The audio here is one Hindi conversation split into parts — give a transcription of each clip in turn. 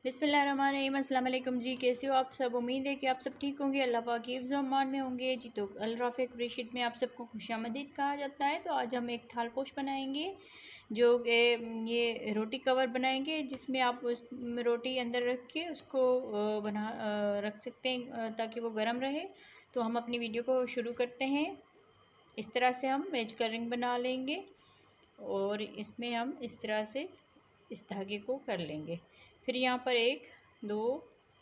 बिस्मिल्लाहिर्रहमानिर्रहीम। अस्सलाम वालेकुम जी, कैसे हो आप सब। उम्मीद है कि आप सब ठीक होंगे, अल्लाह पाक की हिफ्ज़ अमान में होंगे जी। तो अल-राफ़िक क़ुरैशी में आप सबको खुशामदीद कहा जाता है। तो आज हम एक थाल पोश बनाएंगे जो ये रोटी कवर बनाएंगे, जिसमें आप उस रोटी अंदर रख के उसको रख सकते हैं ताकि वो गर्म रहे। तो हम अपनी वीडियो को शुरू करते हैं। इस तरह से हम वेज करिंग बना लेंगे और इसमें हम इस तरह से इस धागे को कर लेंगे। फिर यहाँ पर 1 2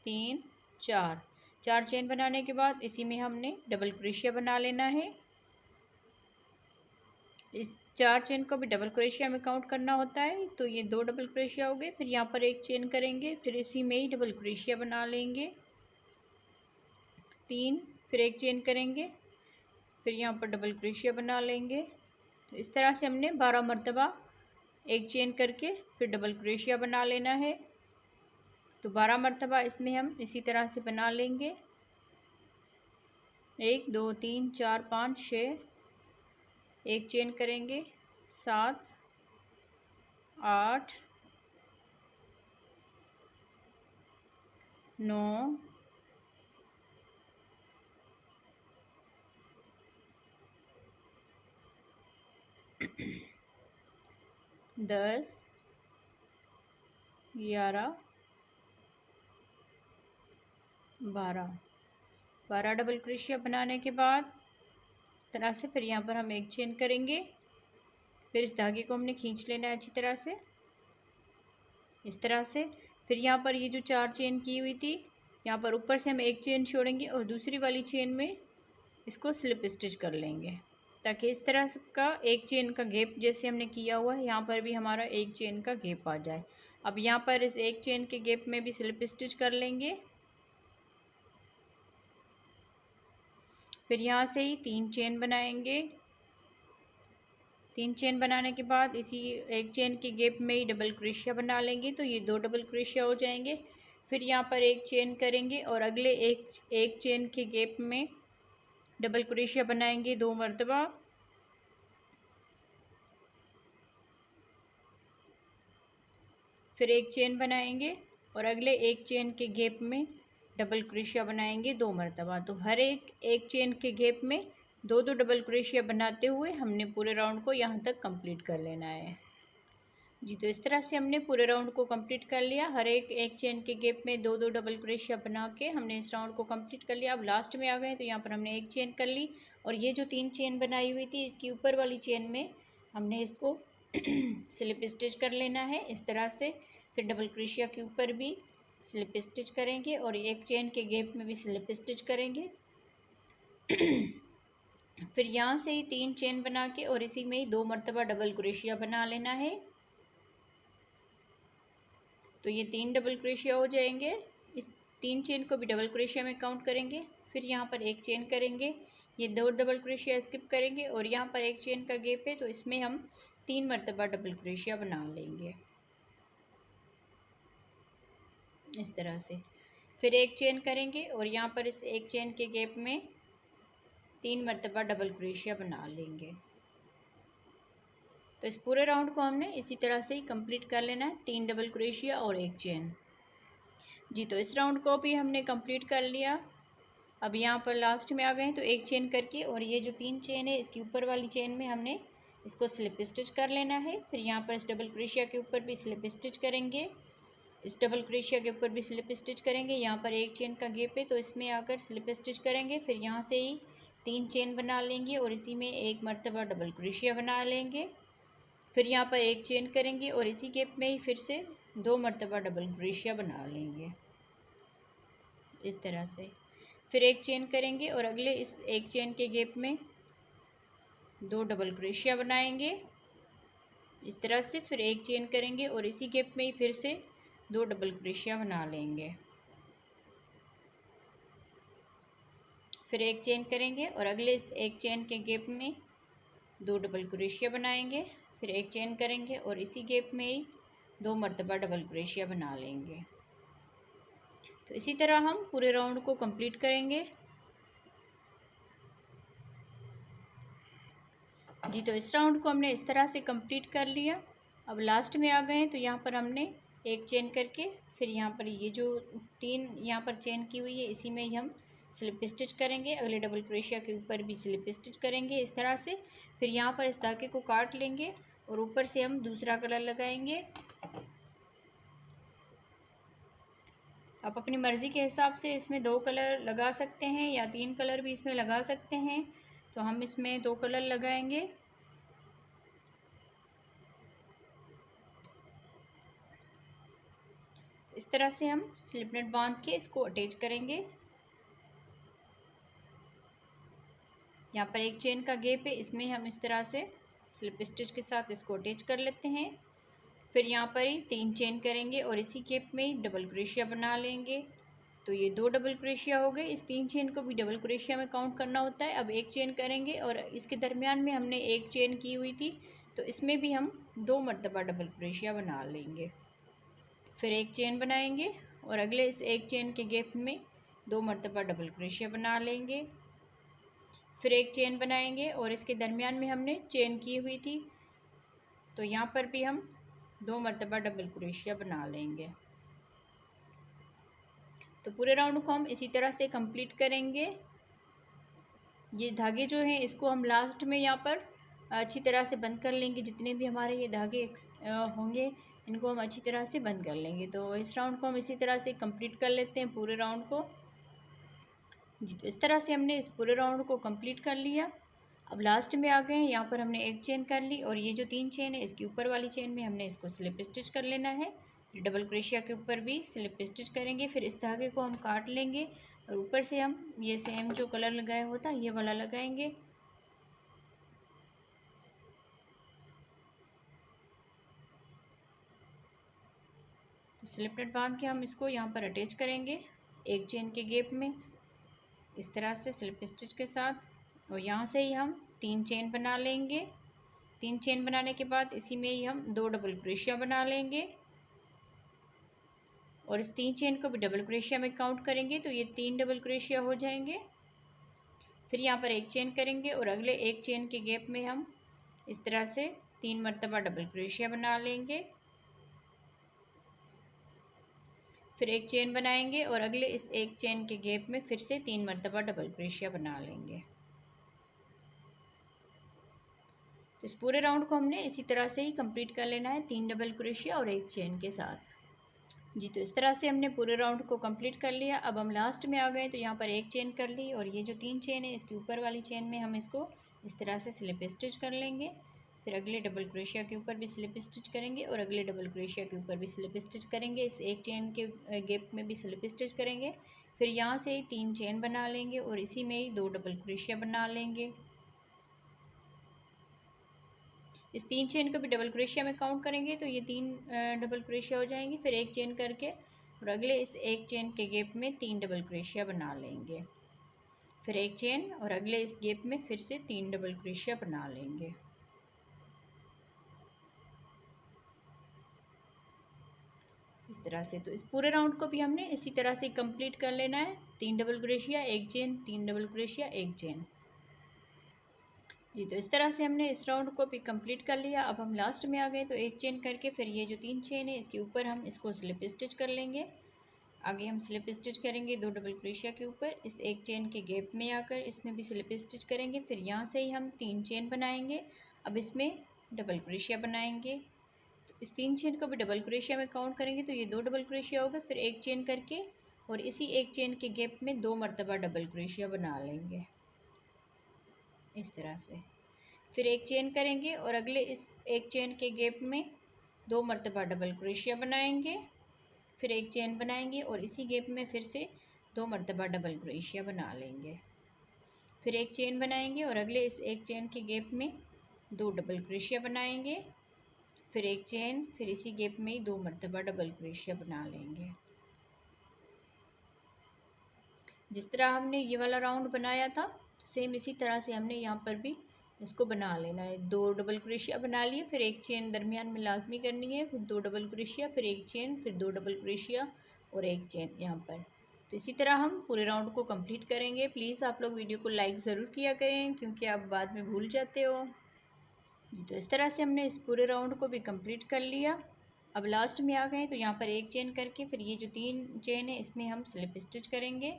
3 4 चेन बनाने के बाद इसी में हमने डबल क्रोशिया बना लेना है। इस 4 चेन को भी डबल क्रोशिया में काउंट करना होता है। तो ये 2 डबल क्रोशिया हो गए। फिर यहाँ पर 1 चेन करेंगे, फिर इसी में ही डबल क्रोशिया बना लेंगे 3, फिर 1 चेन करेंगे, फिर यहाँ पर डबल क्रोशिया बना लेंगे। तो इस तरह से हमने 12 मरतबा 1 चेन करके फिर डबल क्रोशिया बना लेना है। तो 12 मरतबा इसमें हम इसी तरह से बना लेंगे। 1 2 3 4 5 6, 1 चेन करेंगे, 7 8 9 10 11 12 डबल क्रोशिया बनाने के बाद तरह से फिर यहाँ पर हम 1 चेन करेंगे। फिर इस धागे को हमने खींच लेना है अच्छी तरह से, इस तरह से। फिर यहाँ पर ये जो 4 चेन की हुई थी, यहाँ पर ऊपर से हम 1 चेन छोड़ेंगे और दूसरी वाली चेन में इसको स्लिप स्टिच कर लेंगे, ताकि इस तरह का 1 चेन का गैप जैसे हमने किया हुआ है, यहाँ पर भी हमारा 1 चेन का गैप आ जाए। अब यहाँ पर इस 1 चेन के गैप में भी स्लिप स्टिच कर लेंगे। फिर यहाँ से ही 3 चेन बनाएंगे। 3 चेन बनाने के बाद इसी 1 चेन के गैप में ही डबल क्रोशिया बना लेंगे। तो ये 2 डबल क्रोशिया हो जाएंगे। फिर यहाँ पर 1 चेन करेंगे और अगले एक चेन के गैप में डबल क्रोशिया बनाएंगे 2 मरतबा। फिर 1 चेन बनाएंगे और अगले एक चेन के गैप में डबल क्रोशिया बनाएंगे 2 मरतबा। तो हर एक चेन के गैप में 2 डबल क्रोशिया बनाते हुए हमने पूरे राउंड को यहाँ तक कंप्लीट कर लेना है जी। तो इस तरह से हमने पूरे राउंड को कंप्लीट कर लिया। हर एक चेन के गैप में 2 डबल क्रोशिया बना के हमने इस राउंड को कंप्लीट कर लिया। अब लास्ट में आ गए तो यहाँ पर हमने 1 चेन कर ली और ये जो 3 चेन बनाई हुई थी, इसकी ऊपर वाली चेन में हमने इसको स्लिप स्टिच कर लेना है इस तरह से। फिर डबल क्रोशिया के ऊपर भी स्लिप स्टिच करेंगे और 1 चेन के गैप में भी स्लिप स्टिच करेंगे। फिर यहाँ से ही 3 चेन बना के और इसी में ही 2 मरतबा डबल क्रोशिया बना लेना है। तो ये 3 डबल क्रोशिया हो जाएंगे। इस 3 चेन को भी डबल क्रोशिया में काउंट करेंगे। फिर यहाँ पर 1 चेन करेंगे, ये 2 डबल क्रोशिया स्किप करेंगे और यहाँ पर 1 चेन का गैप है, तो इसमें हम 3 मरतबा डबल क्रोशिया बना लेंगे इस तरह से। फिर 1 चेन करेंगे और यहाँ पर इस 1 चेन के गैप में 3 मरतबा डबल क्रोशिया बना लेंगे। तो इस पूरे राउंड को हमने इसी तरह से ही कंप्लीट कर लेना है, 3 डबल क्रोशिया और 1 चेन जी। तो इस राउंड को भी हमने कंप्लीट कर लिया। अब यहाँ पर लास्ट में आ गए हैं तो 1 चेन करके और ये जो 3 चेन है, इसकी ऊपर वाली चेन में हमने इसको स्लिप स्टिच कर लेना है। फिर यहाँ पर इस डबल क्रोशिया के ऊपर भी स्लिप स्टिच करेंगे, इस डबल क्रोशिया के ऊपर भी स्लिप स्टिच करेंगे। यहाँ पर 1 चेन का गैप है, तो इसमें आकर स्लिप स्टिच करेंगे। फिर यहाँ से ही 3 चेन बना लेंगे और इसी में 1 मरतबा डबल क्रोशिया बना लेंगे। फिर यहाँ पर 1 चेन करेंगे और इसी गैप में ही फिर से 2 मरतबा डबल क्रोशिया बना लेंगे इस तरह से। फिर 1 चेन करेंगे और अगले इस 1 चेन के गैप में 2 डबल क्रोशिया बनाएंगे इस तरह से। फिर 1 चेन करेंगे और इसी गैप में ही फिर से 2 डबल क्रोशिया बना लेंगे। फिर 1 चेन करेंगे और अगले इस 1 चेन के गैप में 2 डबल क्रोशिया बनाएंगे। फिर 1 चेन करेंगे और इसी गैप में ही 2 मरतबा डबल क्रोशिया बना लेंगे। तो इसी तरह हम पूरे राउंड को कंप्लीट करेंगे जी। तो इस राउंड को हमने इस तरह से कंप्लीट कर लिया। अब लास्ट में आ गए हैं तो यहाँ पर हमने 1 चेन करके फिर यहाँ पर ये जो 3 यहाँ पर चेन की हुई है इसी में ही हम स्लिप स्टिच करेंगे। अगले डबल क्रोशिया के ऊपर भी स्लिप स्टिच करेंगे इस तरह से। फिर यहाँ पर इस धागे को काट लेंगे और ऊपर से हम दूसरा कलर लगाएंगे। आप अपनी मर्ज़ी के हिसाब से इसमें 2 कलर लगा सकते हैं या 3 कलर भी इसमें लगा सकते हैं। तो हम इसमें 2 कलर लगाएंगे। इस तरह से हम स्लिप नट बांध के इसको अटैच करेंगे। यहाँ पर एक चेन का गैप है, इसमें हम इस तरह से स्लिप स्टिच के साथ इसको अटैच कर लेते हैं। फिर यहाँ पर ही 3 चेन करेंगे और इसी गैप में ही डबल क्रोशिया बना लेंगे। तो ये 2 डबल क्रोशिया हो गए। इस 3 चेन को भी डबल क्रोशिया में काउंट करना होता है। अब एक चेन करेंगे और इसके दरमियान में हमने एक चेन की हुई थी, तो इसमें भी हम 2 मरतबा डबल क्रोशिया बना लेंगे। फिर एक चेन बनाएंगे और अगले इस एक चेन के गैप में 2 मरतबा डबल क्रोशिया बना लेंगे। फिर एक चेन बनाएंगे और इसके दरमियान में हमने चेन की हुई थी, तो यहाँ पर भी हम 2 मरतबा डबल क्रोशिया बना लेंगे। तो पूरे राउंड को हम इसी तरह से कंप्लीट करेंगे। ये धागे जो हैं इसको हम लास्ट में यहाँ पर अच्छी तरह से बंद कर लेंगे। जितने भी हमारे ये धागे होंगे इनको हम अच्छी तरह से बंद कर लेंगे। तो इस राउंड को हम इसी तरह से कंप्लीट कर लेते हैं पूरे राउंड को जी। तो इस तरह से हमने इस पूरे राउंड को कंप्लीट कर लिया। अब लास्ट में आ गए हैं, यहाँ पर हमने एक चेन कर ली और ये जो 3 चेन है इसकी ऊपर वाली चेन में हमने इसको स्लिप स्टिच कर लेना है। फिर डबल क्रोशिया के ऊपर भी स्लिप स्टिच करेंगे। फिर इस धागे को हम काट लेंगे और ऊपर से हम ये सेम जो कलर लगाया होता है ये वाला लगाएंगे। तो स्लिप नट बांध के हम इसको यहाँ पर अटैच करेंगे एक चेन के गैप में इस तरह से स्लिप स्टिच के साथ। और यहाँ से ही हम 3 चेन बना लेंगे। 3 चेन बनाने के बाद इसी में ही हम 2 डबल क्रोशिया बना लेंगे और इस 3 चेन को भी डबल क्रोशिया में काउंट करेंगे तो ये 3 डबल क्रोशिया हो जाएंगे। फिर यहाँ पर एक चेन करेंगे और अगले एक चेन के गैप में हम इस तरह से 3 मरतबा डबल क्रोशिया बना लेंगे। फिर एक चेन बनाएंगे और अगले इस एक चेन के गैप में फिर से 3 मरतबा डबल क्रोशिया बना लेंगे। तो इस पूरे राउंड को हमने इसी तरह से ही कंप्लीट कर लेना है 3 डबल क्रोशिया और एक चेन के साथ जी। तो इस तरह से हमने पूरे राउंड को कंप्लीट कर लिया। अब हम लास्ट में आ गए तो यहाँ पर एक चेन कर ली और ये जो 3 चेन है इसके ऊपर वाली चेन में हम इसको इस तरह से स्लिप स्टिच कर लेंगे। फिर अगले डबल क्रोशिया के ऊपर भी स्लिप स्टिच करेंगे और अगले डबल क्रोशिया के ऊपर भी स्लिप स्टिच करेंगे। इस एक चेन के गैप में भी स्लिप स्टिच करेंगे। फिर यहाँ से 3 चेन बना लेंगे और इसी में ही 2 डबल क्रोशिया बना लेंगे। इस 3 चेन को भी डबल क्रोशिया में काउंट करेंगे तो ये 3 डबल क्रोशिया हो जाएंगी। फिर एक चेन करके और अगले इस एक चेन के गैप में 3 डबल क्रोशिया बना लेंगे। फिर एक चेन और अगले इस गैप में फिर से 3 डबल क्रोशिया बना लेंगे इस तरह से। तो इस पूरे राउंड को भी हमने इसी तरह से कंप्लीट कर लेना है। 3 डबल क्रोशिया एक चेन, 3 डबल क्रोशिया एक चेन जी। तो इस तरह से हमने इस राउंड को भी कंप्लीट कर लिया। अब हम लास्ट में आ गए तो एक चेन करके फिर ये जो 3 चेन है इसके ऊपर हम इसको स्लिप स्टिच कर लेंगे। आगे हम स्लिप स्टिच करेंगे 2 डबल क्रोशिया के ऊपर इस एक चेन के गैप में आकर इसमें भी स्लिप स्टिच करेंगे। फिर यहाँ से ही हम 3 चेन बनाएंगे। अब इसमें डबल क्रोशिया बनाएंगे। तो इस 3 चेन को भी डबल क्रोशिया में काउंट करेंगे तो ये 2 डबल क्रोशिया हो गए। फिर एक चेन करके और इसी एक चेन के गैप में 2 मरतबा डबल क्रोशिया बना लेंगे इस तरह से। फिर एक चेन करेंगे और अगले इस एक चेन के गैप में 2 मरतबा डबल क्रोशिया बनाएंगे। फिर एक चेन बनाएंगे और इसी गैप में फिर से 2 मरतबा डबल क्रोशिया बना लेंगे। फिर एक चेन बनाएंगे और अगले इस एक चेन के गैप में 2 डबल क्रोशिया बनाएंगे। फिर एक चेन, फिर इसी गैप में ही 2 मरतबा डबल क्रोशिया बना लेंगे। जिस तरह हमने ये वाला राउंड बनाया था सेम इसी तरह से हमने यहाँ पर भी इसको बना लेना है। 2 डबल क्रोशिया बना लिए, फिर एक चेन दरमियान में लाजमी करनी है, फिर 2 डबल क्रोशिया, फिर एक चेन, फिर 2 डबल क्रोशिया और एक चेन यहाँ पर। तो इसी तरह हम पूरे राउंड को कंप्लीट करेंगे। प्लीज़ आप लोग वीडियो को लाइक ज़रूर किया करें क्योंकि आप बाद में भूल जाते हो जी। तो इस तरह से हमने इस पूरे राउंड को भी कंप्लीट कर लिया। अब लास्ट में आ गए तो यहाँ पर एक चेन करके फिर ये जो 3 चेन है इसमें हम स्लिप स्टिच करेंगे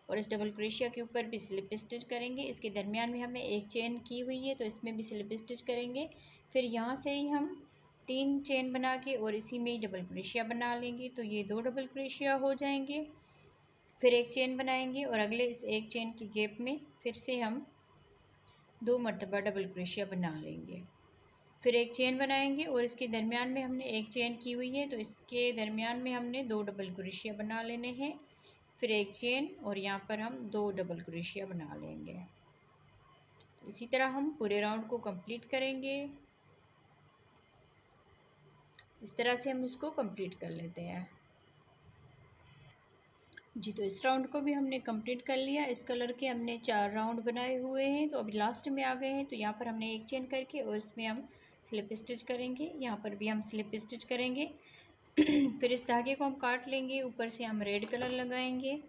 और इस डबल क्रोशिया के ऊपर भी स्लिप स्टिच करेंगे। इसके दरमियान में हमने एक चेन की हुई है तो इसमें भी स्लिप स्टिच करेंगे। फिर यहाँ से ही हम 3 चेन बना के और इसी में ही डबल क्रोशिया बना लेंगे, तो ये 2 डबल क्रोशिया हो जाएंगे। फिर एक चेन बनाएंगे और अगले इस एक चेन की गैप में फिर से हम 2 मरतबा डबल क्रोशिया बना लेंगे। फिर एक चेन बनाएंगे और इसके दरमियान में हमने एक चेन की हुई है तो इसके दरमियान में हमने 2 डबल क्रोशिया बना लेने हैं। फिर एक चेन और यहाँ पर हम 2 डबल क्रोशिया बना लेंगे। तो इसी तरह हम पूरे राउंड को कंप्लीट करेंगे। इस तरह से हम इसको कंप्लीट कर लेते हैं जी। तो इस राउंड को भी हमने कंप्लीट कर लिया। इस कलर के हमने 4 राउंड बनाए हुए हैं, तो अभी लास्ट में आ गए हैं। तो यहाँ पर हमने एक चेन करके और इसमें हम स्लिप स्टिच करेंगे। यहाँ पर भी हम स्लिप स्टिच करेंगे। फिर इस धागे को हम काट लेंगे, ऊपर से हम रेड कलर लगाएंगे।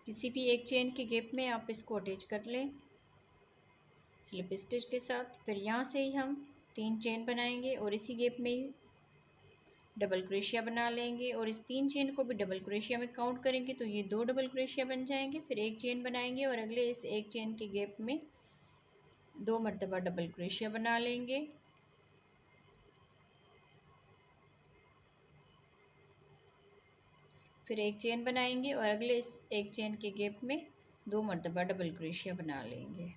किसी भी एक चेन के गैप में आप इसको अटैच कर लें स्लिप स्टिच के साथ। फिर यहाँ से ही हम 3 चेन बनाएंगे और इसी गैप में ही डबल क्रोशिया बना लेंगे और इस 3 चेन को भी डबल क्रोशिया में काउंट करेंगे तो ये 2 डबल क्रोशिया बन जाएंगे। फिर एक चेन बनाएंगे और अगले इस एक चेन के गैप में 2 मरतबा डबल क्रोशिया बना लेंगे। फिर एक चेन बनाएंगे और अगले इस एक चेन के गैप में 2 मरतबा डबल क्रोशिया बना लेंगे।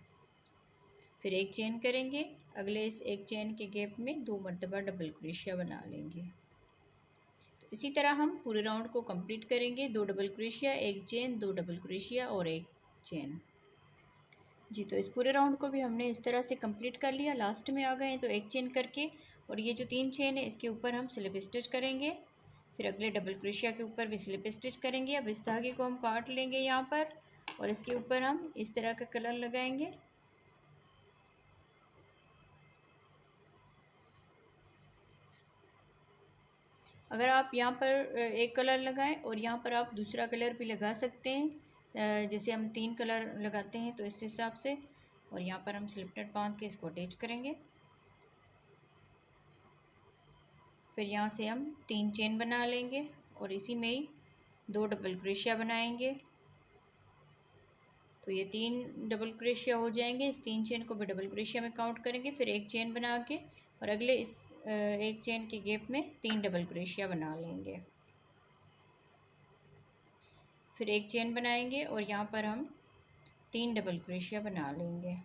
फिर एक चेन करेंगे, अगले इस एक चेन के गैप में 2 मरतबा डबल क्रोशिया बना लेंगे। तो इसी तरह हम पूरे राउंड को कंप्लीट करेंगे। 2 डबल क्रोशिया, एक चेन, 2 डबल क्रोशिया और एक चेन जी। तो इस पूरे राउंड को भी हमने इस तरह से कंप्लीट कर लिया। लास्ट में आ गए हैं तो एक चेन करके और ये जो 3 चेन है इसके ऊपर हम स्लिप स्टिच करेंगे। फिर अगले डबल क्रोशिया के ऊपर भी स्लिप स्टिच करेंगे। अब इस धागे को हम काट लेंगे यहाँ पर और इसके ऊपर हम इस तरह का कलर लगाएंगे। अगर आप यहाँ पर एक कलर लगाएं और यहाँ पर आप दूसरा कलर भी लगा सकते हैं, जैसे हम 3 कलर लगाते हैं तो इस हिसाब से। और यहाँ पर हम स्लिप नट बांध के इसको अटैच करेंगे। फिर यहाँ से हम 3 चेन बना लेंगे और इसी में ही 2 डबल क्रोशिया बनाएंगे। तो ये 3 डबल क्रोशिया हो जाएंगे। इस 3 चेन को भी डबल क्रोशिया में काउंट करेंगे। फिर एक चेन बना के और अगले इस एक चेन के गैप में 3 डबल क्रोशिया बना लेंगे। फिर एक चेन बनाएंगे और यहाँ पर हम 3 डबल क्रोशिया बना लेंगे।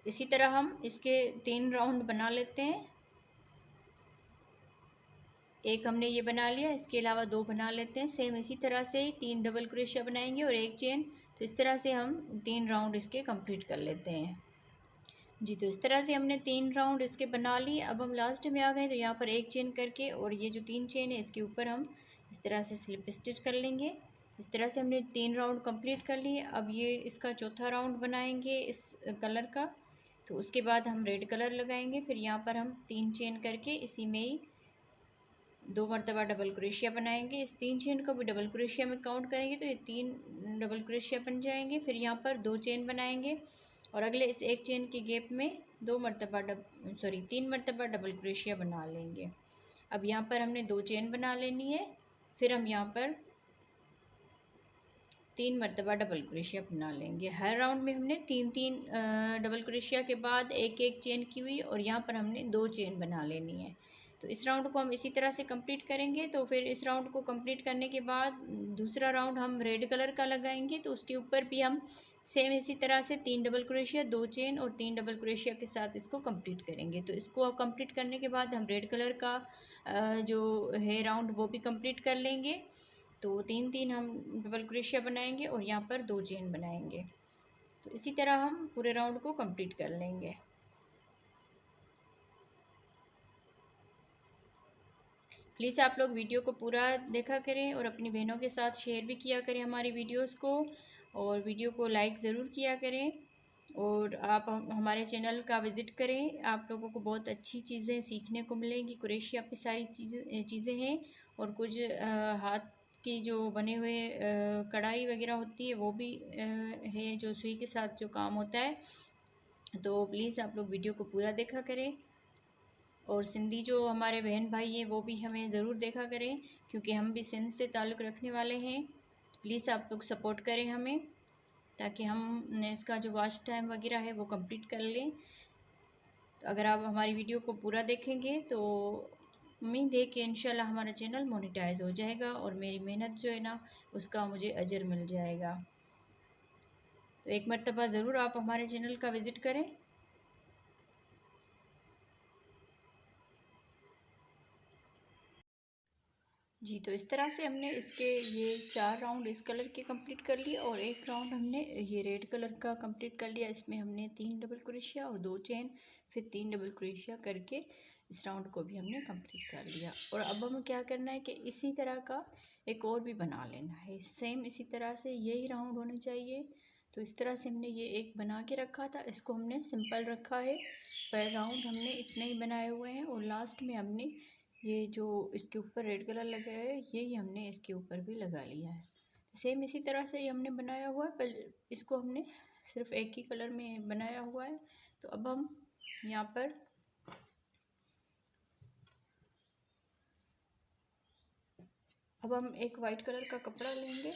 इसी तरह हम इसके 3 राउंड बना लेते हैं। एक हमने ये बना लिया, इसके अलावा 2 बना लेते हैं। सेम इसी तरह से 3 डबल क्रोशिया बनाएंगे और एक चेन। तो इस तरह से हम 3 राउंड इसके कंप्लीट कर लेते हैं जी। तो इस तरह से हमने 3 राउंड इसके बना लिए। अब हम लास्ट में आ गए तो यहाँ पर एक चेन करके और ये जो 3 चेन है इसके ऊपर हम इस तरह से स्लिप स्टिच कर लेंगे। इस तरह से हमने 3 राउंड कंप्लीट कर लिए। अब ये इसका चौथा राउंड बनाएंगे इस कलर का। तो उसके बाद हम रेड कलर लगाएंगे। फिर यहाँ पर हम 3 चेन करके इसी में ही 2 मरतबा डबल क्रोशिया बनाएंगे। इस 3 चेन को भी डबल क्रोशिया में काउंट करेंगे तो ये 3 डबल क्रोशिया बन जाएंगे। फिर यहाँ पर 2 चेन बनाएंगे और अगले इस एक चेन के गैप में 3 मरतबा डबल क्रोशिया बना लेंगे। अब यहाँ पर हमने 2 चेन बना लेनी है। फिर हम यहाँ पर 3 मरतबा डबल क्रोशिया बना लेंगे। हर राउंड में हमने 3 डबल क्रोशिया के बाद एक एक चेन की हुई और यहाँ पर हमने 2 चेन बना लेनी है। तो इस राउंड को हम इसी तरह से कंप्लीट करेंगे। तो फिर इस राउंड को कंप्लीट करने के बाद दूसरा राउंड हम रेड कलर का लगाएंगे। तो उसके ऊपर भी हम सेम इसी तरह से 3 डबल क्रोशिया, 2 चेन और 3 डबल क्रोशिया के साथ इसको कंप्लीट करेंगे। तो इसको कंप्लीट करने के बाद हम रेड कलर का जो है राउंड वो भी कंप्लीट कर लेंगे। तो 3 हम डबल क्रोशिया बनाएंगे और यहाँ पर 2 चेन बनाएंगे। तो इसी तरह हम पूरे राउंड को कंप्लीट कर लेंगे। प्लीज़ आप लोग वीडियो को पूरा देखा करें और अपनी बहनों के साथ शेयर भी किया करें हमारी वीडियोस को, और वीडियो को लाइक ज़रूर किया करें। और आप हमारे चैनल का विज़िट करें, आप लोगों को बहुत अच्छी चीज़ें सीखने को मिलेंगी। क्रोशिया पे सारी चीज़ें हैं और कुछ हाथ की जो बने हुए कढ़ाई वगैरह होती है वो भी है, जो सुई के साथ जो काम होता है। तो प्लीज़ आप लोग वीडियो को पूरा देखा करें और सिंधी जो हमारे बहन भाई हैं वो भी हमें ज़रूर देखा करें, क्योंकि हम भी सिंध से ताल्लुक़ रखने वाले हैं। प्लीज़ आप लोग सपोर्ट करें हमें, ताकि हम इसका जो वॉच टाइम वगैरह है वो कंप्लीट कर लें। तो अगर आप हमारी वीडियो को पूरा देखेंगे तो उम्मीद है कि इंशाल्लाह हमारा चैनल मोनेटाइज हो जाएगा और मेरी मेहनत जो है ना उसका मुझे अजर मिल जाएगा। तो एक मरतबा ज़रूर आप हमारे चैनल का विज़िट करें। जी, तो इस तरह से हमने इसके ये 4 राउंड इस कलर के कंप्लीट कर लिए और एक राउंड हमने ये रेड कलर का कंप्लीट कर लिया। इसमें हमने 3 डबल क्रोशिया और 2 चेन, फिर 3 डबल क्रोशिया करके इस राउंड को भी हमने कंप्लीट कर लिया। और अब हमें क्या करना है कि इसी तरह का एक और भी बना लेना है, सेम इसी तरह से यही राउंड होने चाहिए। तो इस तरह से हमने ये एक बना के रखा था, इसको हमने सिंपल रखा है। पर राउंड हमने इतने ही बनाए हुए हैं और लास्ट में हमने ये जो इसके ऊपर रेड कलर लगा है यही हमने इसके ऊपर भी लगा लिया है। सेम इसी तरह से ये हमने बनाया हुआ है, पर इसको हमने सिर्फ एक ही कलर में बनाया हुआ है। तो अब हम यहाँ पर एक वाइट कलर का कपड़ा लेंगे।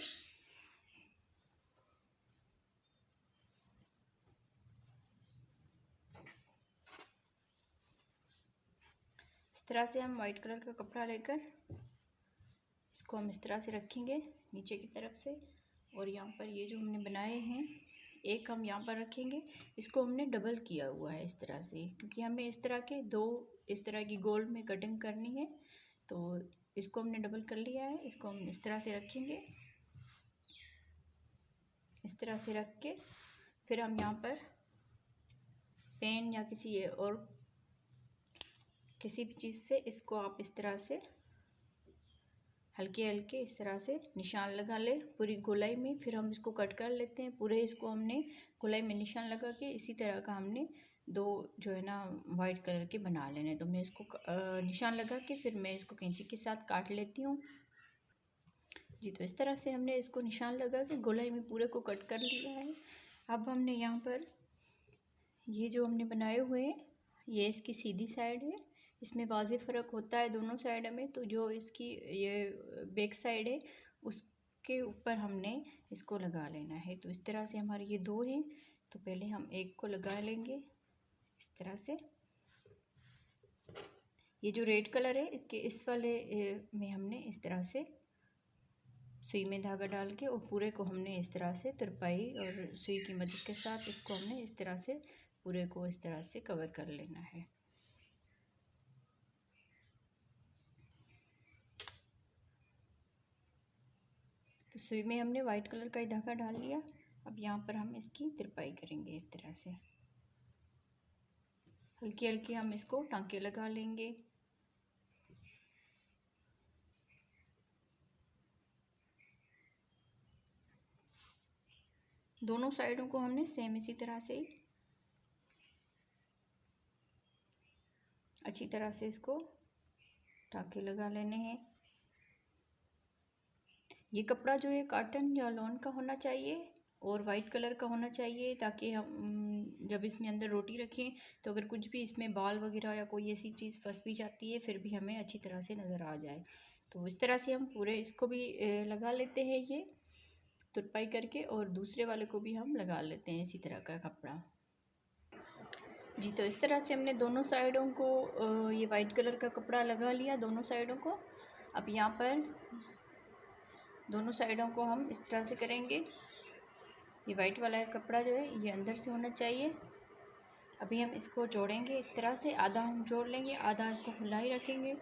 इस तरह से हम वाइट कलर का कपड़ा लेकर इसको हम इस तरह से रखेंगे नीचे की तरफ से। और यहाँ पर ये जो हमने बनाए हैं एक हम यहाँ पर रखेंगे, इसको हमने डबल किया हुआ है इस तरह से, क्योंकि हमें इस तरह के 2 इस तरह की गोल में कटिंग करनी है। तो इसको हमने डबल कर लिया है, इसको हम इस तरह से रखेंगे। इस तरह से रख के फिर हम यहाँ पर पेन या किसी भी चीज़ से इसको आप इस तरह से हल्के हल्के इस तरह से निशान लगा ले पूरी गोलाई में। फिर हम इसको कट कर लेते हैं पूरे, इसको हमने गोलाई में निशान लगा के इसी तरह का हमने 2 जो है ना वाइट कलर के बना लेने। तो मैं इसको निशान लगा के फिर मैं इसको कैंची के साथ काट लेती हूँ। जी, तो इस तरह से हमने इसको निशान लगा के गोलाई में पूरे को कट कर लिया है। अब हमने यहाँ पर ये जो हमने बनाए हुए हैं ये इसकी सीधी साइड है, इसमें वाज़ेह फ़र्क होता है दोनों साइड में। तो जो इसकी ये बैक साइड है उसके ऊपर हमने इसको लगा लेना है। तो इस तरह से हमारे ये 2 हैं, तो पहले हम एक को लगा लेंगे इस तरह से। ये जो रेड कलर है इसके इस वाले में हमने इस तरह से सुई में धागा डाल के और पूरे को हमने इस तरह से तुरपाई और सुई की मदद के साथ इसको हमने इस तरह से पूरे को इस तरह से कवर कर लेना है। तो सुई में हमने वाइट कलर का ही धागा डाल लिया। अब यहाँ पर हम इसकी तुरपाई करेंगे इस तरह से, हल्की हल्की हम इसको टांके लगा लेंगे। दोनों साइडों को हमने सेम इसी तरह से अच्छी तरह से इसको टांके लगा लेने हैं। ये कपड़ा जो है कॉटन या लॉन का होना चाहिए और वाइट कलर का होना चाहिए, ताकि हम जब इसमें अंदर रोटी रखें तो अगर कुछ भी इसमें बाल वगैरह या कोई ऐसी चीज़ फंस भी जाती है फिर भी हमें अच्छी तरह से नज़र आ जाए। तो इस तरह से हम पूरे इसको भी लगा लेते हैं ये तुरपाई करके, और दूसरे वाले को भी हम लगा लेते हैं इसी तरह का कपड़ा। जी, तो इस तरह से हमने दोनों साइडों को ये वाइट कलर का कपड़ा लगा लिया दोनों साइडों को। अब यहाँ पर दोनों साइडों को हम इस तरह से करेंगे। ये वाइट वाला कपड़ा जो है ये अंदर से होना चाहिए। अभी हम इसको जोड़ेंगे इस तरह से, आधा हम जोड़ लेंगे, आधा इसको खुला ही रखेंगे।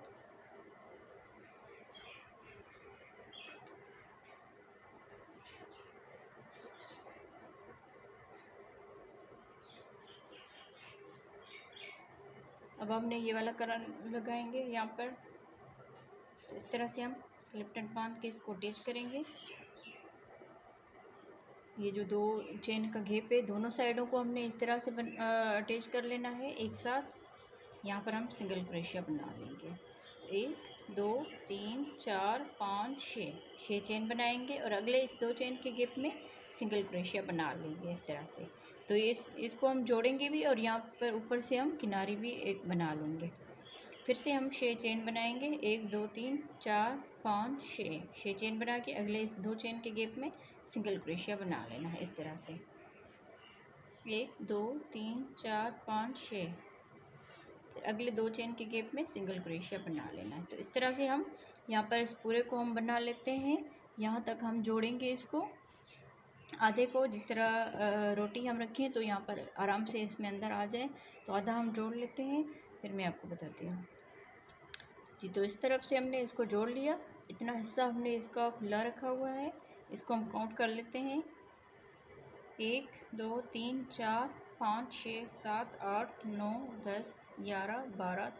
अब हमने ये वाला कलर लगाएंगे यहाँ पर। तो इस तरह से हम स्लिप नट बांध के इसको अटैच करेंगे। ये जो 2 चेन का घेप है दोनों साइडों को हमने इस तरह से अटैच कर लेना है एक साथ। यहाँ पर हम सिंगल क्रोशिया बना लेंगे। 1 2 3 4 5 6 चेन बनाएंगे और अगले इस 2 चेन के घेप में सिंगल क्रोशिया बना लेंगे इस तरह से। तो इसको हम जोड़ेंगे भी और यहाँ पर ऊपर से हम किनारी भी एक बना लेंगे। फिर से हम 6 चेन बनाएंगे। 1 2 3 4 5 6 चेन बना के अगले इस 2 चेन के गैप में सिंगल क्रोशिया बना लेना है इस तरह से। 1 2 3 4 5 6 फिर अगले 2 चेन के गैप में सिंगल क्रोशिया बना लेना है। तो इस तरह से हम यहाँ पर इस पूरे को हम बना लेते हैं। यहाँ तक हम जोड़ेंगे इसको आधे को, जिस तरह रोटी हम रखें तो यहाँ पर आराम से इसमें अंदर आ जाए, तो आधा हम जोड़ लेते हैं। फिर मैं आपको बताती हूँ जी। तो इस तरफ से हमने इसको जोड़ लिया, इतना हिस्सा हमने इसका खुला रखा हुआ है। इसको हम काउंट कर लेते हैं। 1 2 3 4 5 6 7 8 9 10 11 12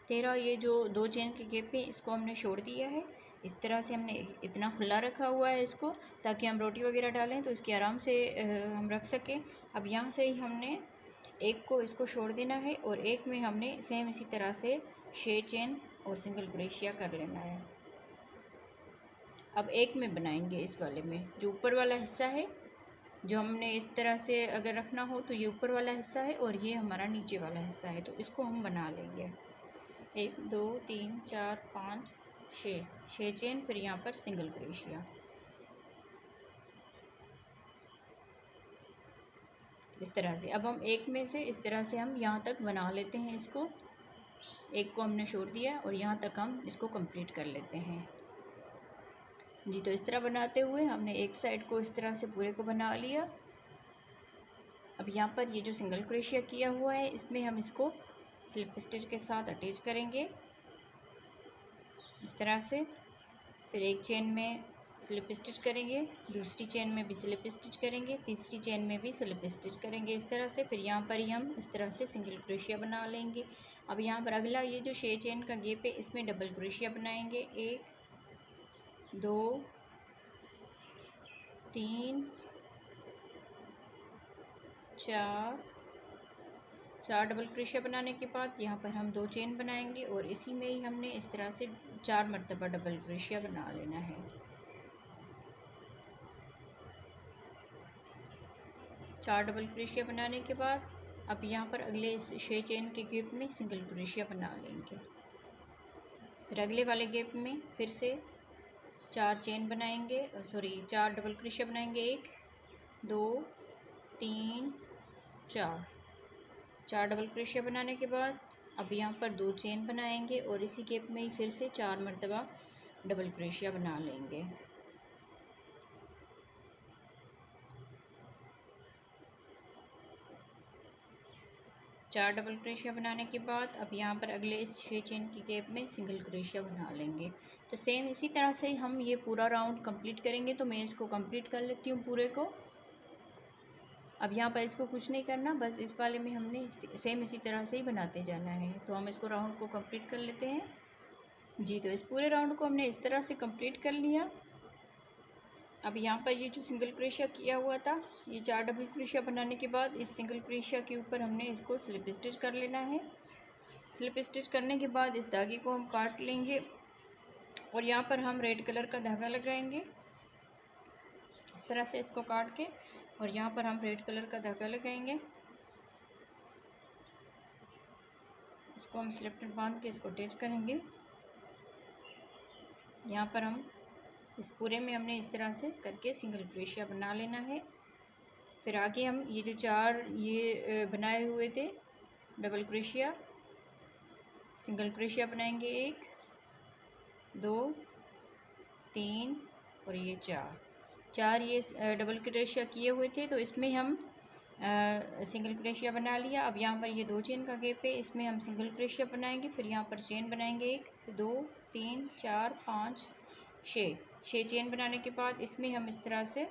13 ये जो 2 चेन के गैप है इसको हमने छोड़ दिया है। इस तरह से हमने इतना खुला रखा हुआ है इसको, ताकि हम रोटी वगैरह डालें तो इसके आराम से हम रख सकें। अब यहाँ से ही हमने एक को इसको छोड़ देना है और एक में हमने सेम इसी तरह से 6 चेन और सिंगल क्रोशिया कर लेना है। अब एक में बनाएंगे इस वाले में, जो ऊपर वाला हिस्सा है जो हमने इस तरह से अगर रखना हो तो ये ऊपर वाला हिस्सा है और ये हमारा नीचे वाला हिस्सा है, तो इसको हम बना लेंगे। 1 2 3 4 5 6 चेन, फिर यहाँ पर सिंगल क्रोशिया। इस तरह से अब हम एक में से इस तरह से हम यहाँ तक बना लेते हैं इसको। एक को हमने छोड़ दिया और यहाँ तक हम इसको कंप्लीट कर लेते हैं जी। तो इस तरह बनाते हुए हमने एक साइड को इस तरह से पूरे को बना लिया। अब यहाँ पर ये जो सिंगल क्रोशिया किया हुआ है इसमें हम इसको स्लिप स्टिच के साथ अटैच करेंगे इस तरह से। फिर एक चेन में स्लिप स्टिच करेंगे, दूसरी चेन में भी स्लिप स्टिच करेंगे, तीसरी चेन में भी स्लिप स्टिच करेंगे इस तरह से। फिर यहाँ पर ही हम इस तरह से सिंगल क्रोशिया बना लेंगे। अब यहाँ पर अगला ये जो 6 चेन का गैप है इसमें डबल क्रोशिया बनाएंगे। 1 2 3 4 डबल क्रोशिया बनाने के बाद यहाँ पर हम 2 चेन बनाएंगे और इसी में ही हमने इस तरह से 4 मरतबा डबल क्रोशिया बना लेना है। 4 डबल क्रोशिया बनाने के बाद अब यहाँ पर अगले 6 चेन के गैप में सिंगल क्रोशिया बना लेंगे। फिर अगले वाले गैप में फिर से 4 चेन बनाएंगे, 4 डबल क्रोशिया बनाएंगे। 1 2 3 4 डबल क्रोशिया बनाने के बाद अब यहाँ पर 2 चेन बनाएंगे और इसी गैप में ही फिर से 4 मरतबा डबल क्रोशिया बना लेंगे। चार डबल क्रोशिया बनाने के बाद अब यहाँ पर अगले इस 6 चेन की गैप में सिंगल क्रोशिया बना लेंगे। तो सेम इसी तरह से हम ये पूरा राउंड कंप्लीट करेंगे। तो मैं इसको कंप्लीट कर लेती हूँ पूरे को। अब यहाँ पर इसको कुछ नहीं करना, बस इस वाले में हमने सेम इसी तरह से ही बनाते जाना है। तो हम इसको राउंड को कंप्लीट कर लेते हैं जी। तो इस पूरे राउंड को हमने इस तरह से कंप्लीट कर लिया। अब यहाँ पर ये जो सिंगल क्रोशिया किया हुआ था, ये 4 डबल क्रोशिया बनाने के बाद इस सिंगल क्रोशिया के ऊपर हमने इसको स्लिप स्टिच कर लेना है। स्लिप स्टिच करने के बाद इस धागे को हम काट लेंगे और यहाँ पर हम रेड कलर का धागा लगाएंगे इस तरह से इसको काट के, और यहाँ पर हम रेड कलर का धागा लगाएंगे। इसको हम स्लिप नट बांध के इसको अटैच करेंगे। यहाँ पर हम इस पूरे में हमने इस तरह से करके सिंगल क्रोशिया बना लेना है। फिर आगे हम ये जो 4 ये बनाए हुए थे डबल क्रोशिया, सिंगल क्रोशिया बनाएंगे। 1 2 3 और ये 4 ये डबल क्रोशिया किए हुए थे, तो इसमें हम सिंगल क्रोशिया बना लिया। अब यहाँ पर ये 2 चेन का गैप है, इसमें हम सिंगल क्रोशिया बनाएंगे। फिर यहाँ पर चेन बनाएंगे 1 2 3 4 5 6 चेन बनाने के बाद इसमें हम इस तरह से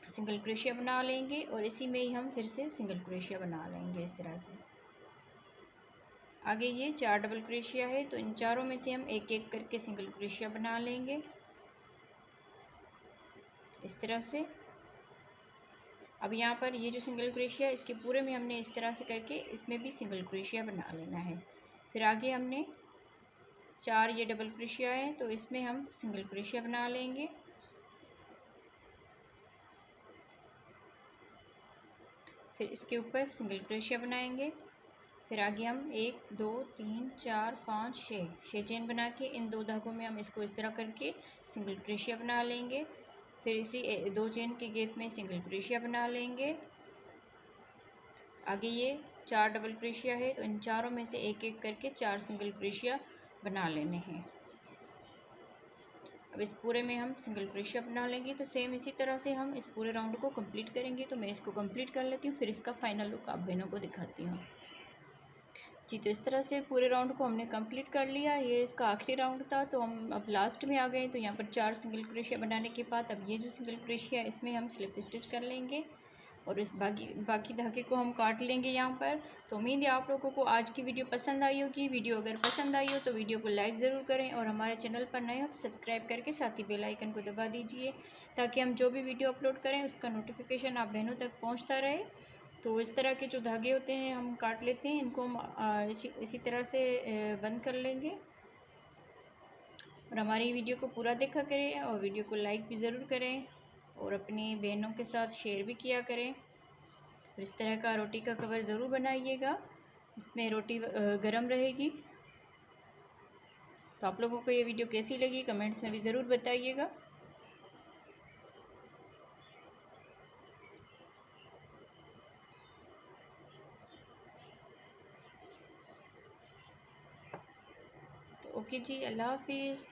सिंगल क्रोशिया बना लेंगे और इसी में ही हम फिर से सिंगल क्रोशिया बना लेंगे इस तरह से। आगे ये 4 डबल क्रोशिया है, तो इन चारों में से हम एक एक करके सिंगल क्रोशिया बना लेंगे इस तरह से। अब यहाँ पर ये जो सिंगल क्रोशिया इसके पूरे में हमने इस तरह से करके इसमें भी सिंगल क्रोशिया बना लेना है। फिर आगे हमने 4 ये डबल क्रोशिया है तो इसमें हम सिंगल क्रोशिया बना लेंगे। फिर इसके ऊपर सिंगल क्रोशिया बनाएंगे। फिर आगे हम 1 2 3 4 5 6 चेन बना के इन 2 धागों में हम इसको इस तरह करके सिंगल क्रोशिया बना लेंगे। फिर इसी 2 चेन के गैप में सिंगल क्रोशिया बना लेंगे। आगे ये 4 डबल क्रोशिया है तो इन चारों में से एक एक करके 4 सिंगल क्रोशिया बना लेने हैं। अब इस पूरे में हम सिंगल क्रोशिया बना लेंगे। तो सेम इसी तरह से हम इस पूरे राउंड को कंप्लीट करेंगे। तो मैं इसको कंप्लीट कर लेती हूँ, फिर इसका फाइनल लुक आप बहनों को दिखाती हूँ। जी, तो इस तरह से पूरे राउंड को हमने कंप्लीट कर लिया। ये इसका आखिरी राउंड था तो हम अब लास्ट में आ गए। तो यहाँ पर 4 सिंगल क्रोशिया बनाने के बाद अब ये जो सिंगल क्रोशिया है इसमें हम स्लिप स्टिच कर लेंगे और इस बाकी धागे को हम काट लेंगे यहाँ पर। तो उम्मीद है आप लोगों को आज की वीडियो पसंद आई होगी। वीडियो अगर पसंद आई हो तो वीडियो को लाइक ज़रूर करें और हमारे चैनल पर नए हो तो सब्सक्राइब करके साथ ही बेल आइकन को दबा दीजिए ताकि हम जो भी वीडियो अपलोड करें उसका नोटिफिकेशन आप बहनों तक पहुँचता रहे। तो इस तरह के जो धागे होते हैं हम काट लेते हैं, इनको हम इसी तरह से बंद कर लेंगे। और हमारी वीडियो को पूरा देखा करें और वीडियो को लाइक भी ज़रूर करें और अपनी बहनों के साथ शेयर भी किया करें। और इस तरह का रोटी का कवर ज़रूर बनाइएगा, इसमें रोटी गरम रहेगी। तो आप लोगों को ये वीडियो कैसी लगी कमेंट्स में भी ज़रूर बताइएगा। तो ओके जी, अल्लाह हाफिज़।